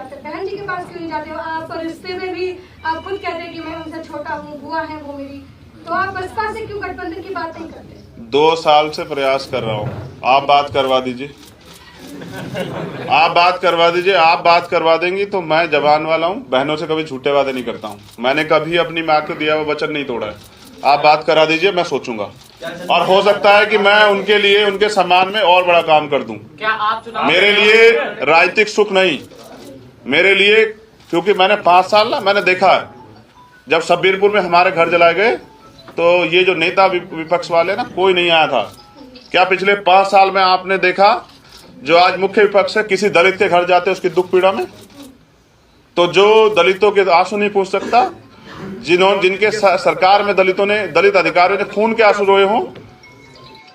जाते, बहन जी के पास क्यों नहीं जाते? आप रिश्ते में भी आप खुद कहते हैं कि मैं उनसे छोटा हूँ, बुआ है वो मेरी, तो आप बसपा से क्यों गठबंधन की बात नहीं करते? 2 साल से प्रयास कर रहा हूँ, आप बात करवा दीजिए, आप बात करवा दीजिए। आप बात करवा देंगी तो मैं जवान वाला हूँ, बहनों से कभी झूठे वादे नहीं करता हूँ, मैंने कभी अपनी माँ को दिया हुआ वचन नहीं तोड़ा है। आप बात करा दीजिए, मैं सोचूंगा, और हो सकता है कि मैं उनके लिए, उनके सम्मान में और बड़ा काम कर दूं। क्या आप चुनाव मेरे लिए राजनीतिक सुख नहीं, मेरे लिए, क्योंकि मैंने 5 साल ना मैंने देखा है, जब शब्बीरपुर में हमारे घर जलाए गए तो ये जो नेता विपक्ष वाले ना, कोई नहीं आया था। क्या पिछले 5 साल में आपने देखा जो आज मुख्य विपक्ष है किसी दलित के घर जाते उसकी दुख पीड़ा में, तो जो दलितों के आंसू नहीं पूछ सकता, जिनके सरकार में दलित अधिकारियों ने खून के आंसू रोए हों,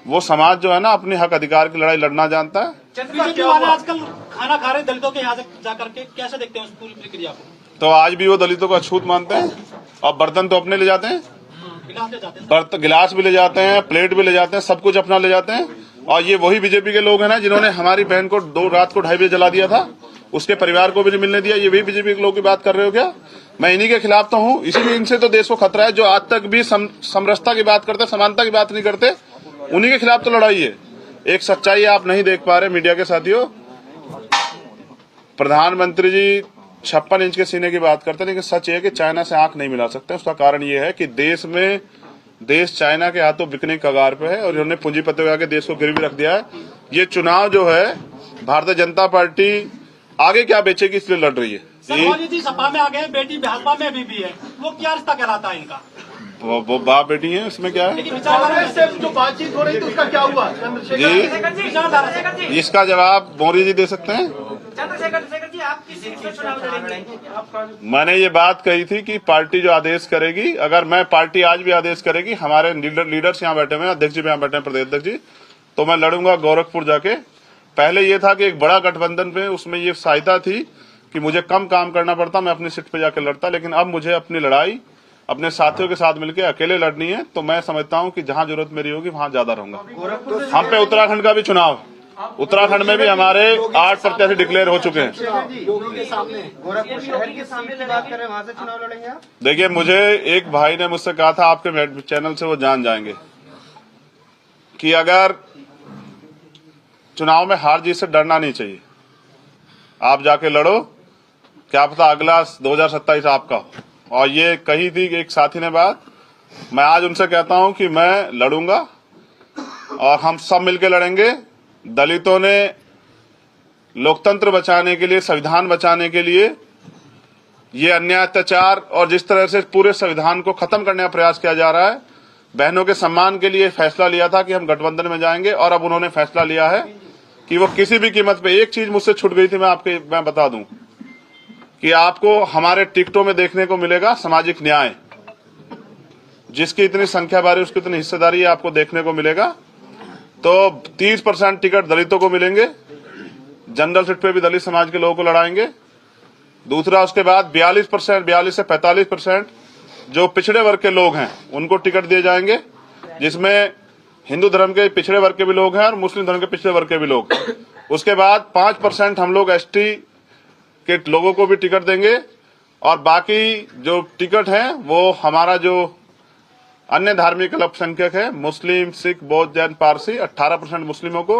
वो समाज जो है ना अपने हक अधिकार की लड़ाई लड़ना जानता है। आजकल खाना खा रहे दलितों के यहाँ से जाकर के, कैसे देखते हैं उस पूरी प्रक्रिया को? तो आज भी वो दलितों को अछूत मानते हैं, और बर्तन तो अपने ले जाते हैं, गिलास भी ले जाते हैं, प्लेट भी ले जाते हैं, सब कुछ अपना ले जाते हैं। और ये वही बीजेपी के लोग हैं ना जिन्होंने हमारी बहन को रात को 2:30 बजे जला दिया था, उसके परिवार को भी नहीं मिलने दिया। ये वही बीजेपी के लोग की बात कर रहे हो क्या? मैं इन्हीं के खिलाफ तो हूँ, इसीलिए इनसे तो देश को खतरा है। जो आज तक भी समरसता की बात करते, समानता की बात नहीं करते, उन्हीं के खिलाफ तो लड़ाई है। एक सच्चाई आप नहीं देख पा रहे मीडिया के साथियों, प्रधानमंत्री जी 56 इंच के सीने की बात करते हैं, लेकिन सच है कि चाइना से आंख नहीं मिला सकते। उसका कारण ये है कि देश चाइना के हाथों बिकने की कगार पे है, और इन्होंने पूंजीपतियों के देश को गिरवी रख दिया है। ये चुनाव जो है भारतीय जनता पार्टी आगे क्या बेचेगी इसलिए लड़ रही है। जी सपा में आ गए, बेटी भाजपा में अभी भी है, वो क्या रिश्ता कहलाता है इनका? वो बाप बेटी है, इसमें क्या है? जो बातचीत हो रही थी उसका क्या हुआ? जी, इसका जवाब मोदी जी दे सकते हैं। चंद्रशेखर जी, आप किस सीट से चुनाव लड़ेंगे? मैंने ये बात कही थी कि पार्टी जो आदेश करेगी, अगर मैं पार्टी आज भी आदेश करेगी, हमारे लीडर्स यहाँ बैठे हुए हैं, अध्यक्ष जी यहाँ बैठे हैं, प्रदेश अध्यक्ष जी, तो मैं लड़ूंगा गोरखपुर जाके। पहले ये था कि एक बड़ा गठबंधन पे उसमें ये सहायता थी कि मुझे कम काम करना पड़ता, मैं अपनी सीट पे जाके लड़ता, लेकिन अब मुझे अपनी लड़ाई अपने साथियों के साथ मिलकर अकेले लड़नी है। तो मैं समझता हूं कि जहां जरूरत मेरी होगी वहां ज्यादा रहूंगा। हम पे उत्तराखंड का भी चुनाव, उत्तराखंड में भी हमारे 8 प्रत्याशी डिक्लेयर हो चुके हैं। देखिए, मुझे एक भाई ने मुझसे कहा था, आपके चैनल से वो जान जाएंगे, कि अगर चुनाव में हार जीत से डरना नहीं चाहिए, आप जाके लड़ो, क्या पता अगला 2027 आपका हो। और ये कही थी एक साथी ने बात, मैं आज उनसे कहता हूं कि मैं लड़ूंगा और हम सब मिलकर लड़ेंगे। दलितों ने लोकतंत्र बचाने के लिए, संविधान बचाने के लिए, ये अन्याय अत्याचार और जिस तरह से पूरे संविधान को खत्म करने का प्रयास किया जा रहा है, बहनों के सम्मान के लिए फैसला लिया था कि हम गठबंधन में जाएंगे, और अब उन्होंने फैसला लिया है कि वो किसी भी कीमत पे। एक चीज मुझसे छूट गई थी, मैं बता दूं कि आपको हमारे टिकटों में देखने को मिलेगा सामाजिक न्याय, जिसकी इतनी संख्या बारी उसकी इतनी हिस्सेदारी आपको देखने को मिलेगा। तो 30% टिकट दलितों को मिलेंगे, जनरल सीट पे भी दलित समाज के लोगों को लड़ाएंगे। दूसरा, उसके बाद 42% से 45% जो पिछड़े वर्ग के लोग हैं उनको टिकट दिए जाएंगे, जिसमें हिंदू धर्म के पिछड़े वर्ग के भी लोग हैं और मुस्लिम धर्म के पिछड़े वर्ग के भी लोग। उसके बाद 5% हम लोग एसटी के लोगों को भी टिकट देंगे, और बाकी जो टिकट हैं वो हमारा जो अन्य धार्मिक अल्पसंख्यक है, मुस्लिम, सिख, बौद्ध, जैन, पारसी, 18% मुस्लिमों को,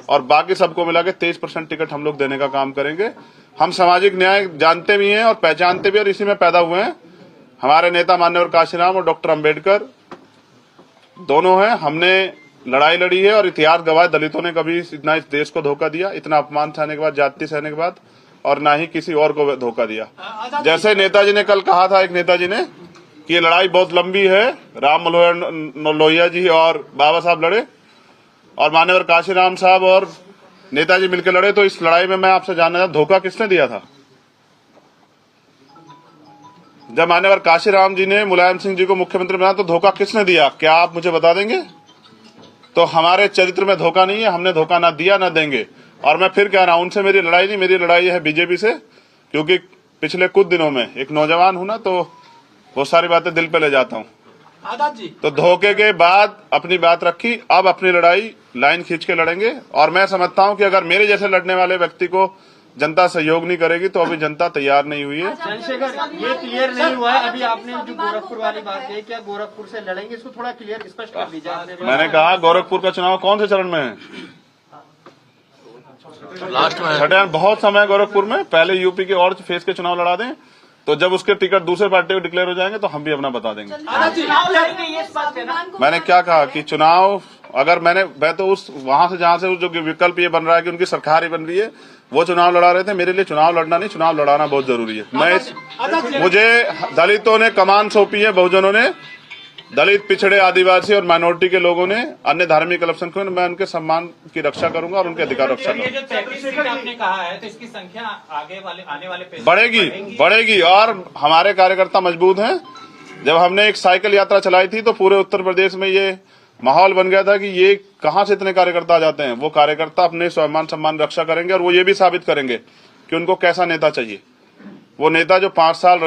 और बाकी सबको मिला के 23% टिकट हम लोग देने का काम करेंगे। हम सामाजिक न्याय जानते भी हैं और पहचानते भी, और इसी में पैदा हुए हैं। हमारे नेता मान्यवर काशीराम और डॉक्टर अम्बेडकर दोनों हैं। हमने लड़ाई लड़ी है और इतिहास गवाह, दलितों ने कभी इतना इस देश को धोखा दिया, इतना अपमान सहने के बाद, जाति सहने के बाद, और ना ही किसी और को धोखा दिया। जैसे नेताजी ने कल कहा था, एक नेताजी ने, कि ये लड़ाई बहुत लंबी है, राम मनोहर लोहिया जी और बाबा साहब लड़े और मान्यवर काशीराम साहब और नेताजी मिलकर लड़े। तो इस लड़ाई में मैं आपसे जानना चाहता, धोखा किसने दिया था? जब मान्यवर काशीराम जी ने मुलायम सिंह जी को मुख्यमंत्री बनाया तो धोखा किसने दिया? क्या आप मुझे बता देंगे? तो हमारे चरित्र में धोखा नहीं है, हमने धोखा ना दिया ना देंगे। और मैं फिर कह रहा हूं, उनसे मेरी लड़ाई नहीं, मेरी लड़ाई है बीजेपी से, क्योंकि पिछले कुछ दिनों में एक नौजवान हूं ना, तो बहुत सारी बातें दिल पे ले जाता हूं। आजाद जी, तो धोखे के बाद अपनी बात रखी, अब अपनी लड़ाई लाइन खींच के लड़ेंगे। और मैं समझता हूं कि अगर मेरे जैसे लड़ने वाले व्यक्ति को जनता सहयोग नहीं करेगी तो अभी जनता तैयार नहीं हुई है। चंद्रशेखर, ये क्लियर नहीं हुआ है अभी आपने जो गोरखपुर वाली बात कही, क्या गोरखपुर से लड़ेंगे, इसको थोड़ा क्लियर स्पष्ट कर दीजिए। मैंने कहा गोरखपुर का चुनाव कौन से चरण में है? लास्ट में छठे बहुत समय है गोरखपुर में। पहले यूपी के और फेज के चुनाव लड़ा दें, तो जब उसके टिकट दूसरे पार्टी को डिक्लेयर हो जाएंगे तो हम भी अपना बता देंगे। मैंने क्या कहा कि चुनाव अगर मैं तो उस वहां से जहां से जो विकल्प ये बन रहा है कि उनकी सरकार ही बन रही है, वो चुनाव लड़ा रहे थे। मेरे लिए चुनाव लड़ना नहीं, चुनाव लड़ाना बहुत जरूरी है। मुझे दलितों ने कमान सौंपी है, बहुजनों ने, दलित, पिछड़े, आदिवासी और माइनॉरिटी के लोगों ने, अन्य धार्मिक अल्पसंख्यकों ने। मैं उनके सम्मान की रक्षा करूंगा और उनके अधिकार रक्षा करूंगा। ये जो 33 सीट आपने कहा है, तो इसकी संख्या आने वाले पेज बढ़ेगी और हमारे कार्यकर्ता मजबूत हैं। जब हमने एक साइकिल यात्रा चलाई थी तो पूरे उत्तर प्रदेश में ये माहौल बन गया था कि ये कहां से इतने कार्यकर्ता आ जाते हैं। वो कार्यकर्ता अपने स्वाभिमान सम्मान रक्षा करेंगे और वो ये भी साबित करेंगे कि उनको कैसा नेता चाहिए। वो नेता जो 5 साल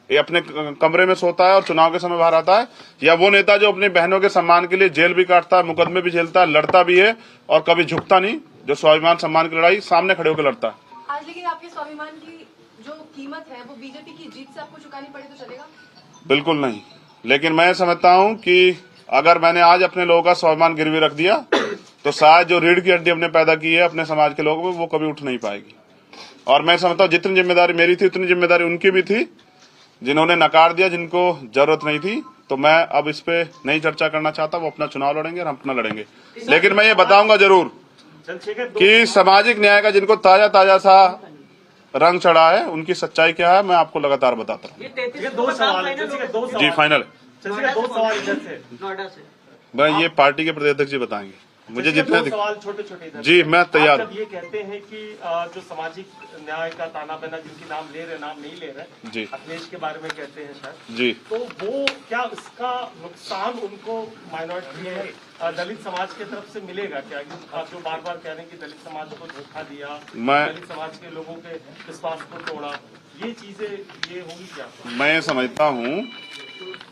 अपने कमरे में सोता है और चुनाव के समय बाहर आता है, या वो नेता जो अपनी बहनों के सम्मान के लिए जेल भी काटता है, मुकदमे भी झेलता है, लड़ता भी है और कभी झुकता नहीं, जो स्वाभिमान सम्मान की लड़ाई सामने खड़े होकर लड़ता है। आज लेकिन आपके स्वाभिमान की जो कीमत है वो बीजेपी की जीत से आपको चुकानी पड़े तो चलेगा? बिल्कुल नहीं, लेकिन मैं समझता हूं कि अगर मैंने आज अपने लोगों का स्वाभिमान गिरवी रख दिया तो शायद जो रीढ़ की हड्डी हमने पैदा की है अपने समाज के लोगों में, वो कभी उठ नहीं पाएगी। और मैं समझता हूं जितनी जिम्मेदारी मेरी थी उतनी जिम्मेदारी उनकी भी थी, जिन्होंने नकार दिया, जिनको जरूरत नहीं थी। तो मैं अब इस पे नहीं चर्चा करना चाहता। वो अपना चुनाव लड़ेंगे और हम अपना लड़ेंगे, लेकिन मैं ये बताऊंगा जरूर कि सामाजिक न्याय का जिनको ताजा ताजा सा रंग चढ़ा है, उनकी सच्चाई क्या है, मैं आपको लगातार बताता हूँ। जी फाइनल। दो सवाल इधर से, मैं ये पार्टी के प्रदेश अध्यक्ष जी बताएंगे मुझे जितने सवाल छोटे जी मैं तैयार। आप जब ये कहते हैं कि जो सामाजिक न्याय का ताना बाना जिनकी नाम ले रहे नाम नहीं ले रहे जी, अखिलेश के बारे में कहते हैं शायद जी, तो वो क्या इसका नुकसान उनको माइनॉरिटी दलित समाज की तरफ से मिलेगा क्या? आप जो बार बार कह रहे हैं कि दलित समाज को धोखा दिया, दलित समाज के लोगों के विश्वास को तोड़ा, ये चीजें ये होगी क्या? मैं समझता हूँ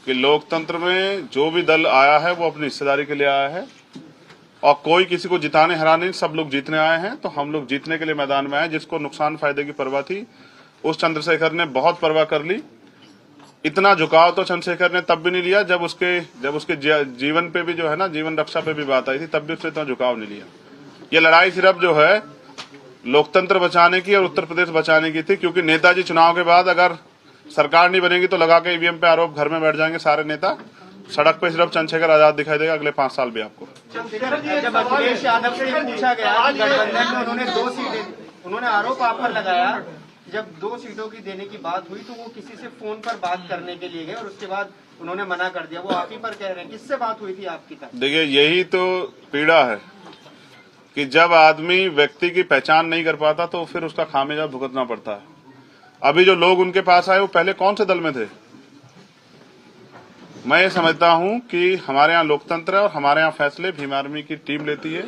कि लोकतंत्र में जो भी दल आया है वो अपनी हिस्सेदारी के लिए आया है और कोई किसी को जिताने हराने नहीं, सब लोग जीतने आए हैं। तो हम लोग जीतने के लिए मैदान में आए। जिसको नुकसान फायदे की परवाह थी उस चंद्रशेखर ने बहुत परवाह कर ली। इतना झुकाव तो चंद्रशेखर ने तब भी नहीं लिया जब उसके जीवन पे भी जो है ना, जीवन रक्षा पे भी बात आई थी, तब भी उसने इतना झुकाव नहीं लिया। ये लड़ाई सिर्फ जो है लोकतंत्र बचाने की और उत्तर प्रदेश बचाने की थी, क्योंकि नेताजी चुनाव के बाद अगर सरकार नहीं बनेगी तो लगा के ईवीएम पे आरोप घर में बैठ जाएंगे सारे नेता। सड़क पे सिर्फ चंद्रशेखर आजाद दिखाई देगा अगले 5 साल भी आपको। जब अखिलेश यादव से पूछा गया गठबंधन में उन्होंने 2 सीटें, उन्होंने आरोप आप पर लगाया, जब 2 सीटों की देने की बात हुई तो वो किसी से फोन पर बात करने के लिए गए और उसके बाद उन्होंने मना कर दिया। वो आप ही पर कह रहे हैं, किससे बात हुई थी आपकी तक? देखिए यही तो पीड़ा है कि जब आदमी व्यक्ति की पहचान नहीं कर पाता तो फिर उसका खामियाजा भुगतना पड़ता है। अभी जो लोग उनके पास आए वो पहले कौन से दल में थे? मैं ये समझता हूं कि हमारे यहाँ लोकतंत्र है और हमारे यहाँ फैसले भीम आर्मी की टीम लेती है।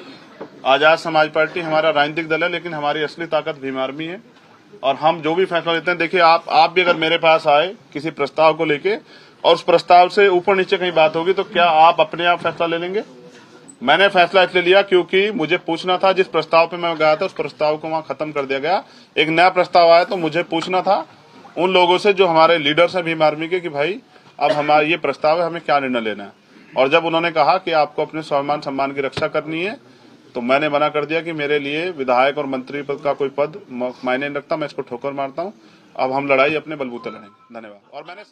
आजाद समाज पार्टी हमारा राजनीतिक दल है, लेकिन हमारी असली ताकत भीम आर्मी है और हम जो भी फैसला लेते हैं, देखिए आप भी अगर मेरे पास आए किसी प्रस्ताव को लेके और उस प्रस्ताव से ऊपर नीचे कहीं बात होगी तो क्या आप अपने आप फैसला ले लेंगे? मैंने फैसला इसलिए लिया क्योंकि मुझे पूछना था, जिस प्रस्ताव पे मैं गया था उस प्रस्ताव को वहां खत्म कर दिया गया। एक नया प्रस्ताव आया तो मुझे पूछना था उन लोगों से जो हमारे लीडर्स हैं भीम आर्मी के कि भाई अब हमारा ये प्रस्ताव है, हमें क्या निर्णय लेना है। और जब उन्होंने कहा कि आपको अपने स्वाभिमान सम्मान की रक्षा करनी है तो मैंने मना कर दिया कि मेरे लिए विधायक और मंत्री पद का कोई पद मायने नहीं रखता, मैं इसको ठोकर मारता हूँ। अब हम लड़ाई अपने बलबूते लड़ेंगे। धन्यवाद। और मैंने